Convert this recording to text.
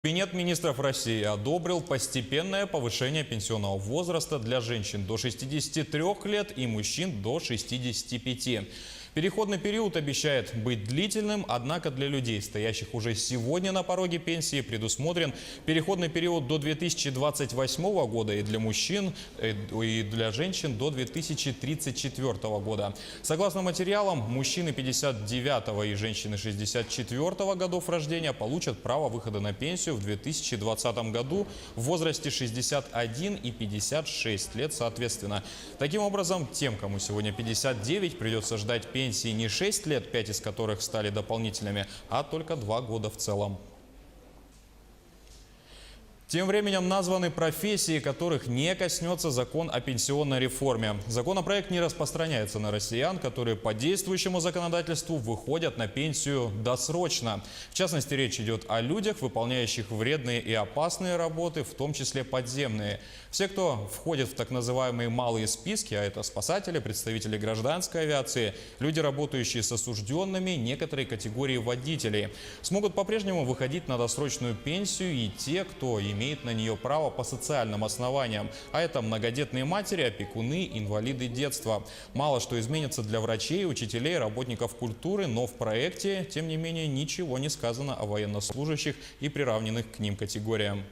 Кабинет министров России одобрил постепенное повышение пенсионного возраста для женщин до 63 лет и мужчин до 65. Переходный период обещает быть длительным, однако для людей, стоящих уже сегодня на пороге пенсии, предусмотрен переходный период до 2028 года и для мужчин, и для женщин до 2034 года. Согласно материалам, мужчины 59 и женщины 64 годов рождения получат право выхода на пенсию в 2020 году в возрасте 61 и 56 лет соответственно. Таким образом, тем, кому сегодня 59, придется ждать пенсии не 6 лет, 5 из которых стали дополнительными, а только 2 года в целом. Тем временем названы профессии, которых не коснется закон о пенсионной реформе. Законопроект не распространяется на россиян, которые по действующему законодательству выходят на пенсию досрочно. В частности, речь идет о людях, выполняющих вредные и опасные работы, в том числе подземные. Все, кто входит в так называемые малые списки, а это спасатели, представители гражданской авиации, люди, работающие с осужденными, некоторые категории водителей, смогут по-прежнему выходить на досрочную пенсию и те, кто имеет на нее право по социальным основаниям. А это многодетные матери, опекуны, инвалиды детства. Мало что изменится для врачей, учителей, работников культуры, но в проекте, тем не менее, ничего не сказано о военнослужащих и приравненных к ним категориям.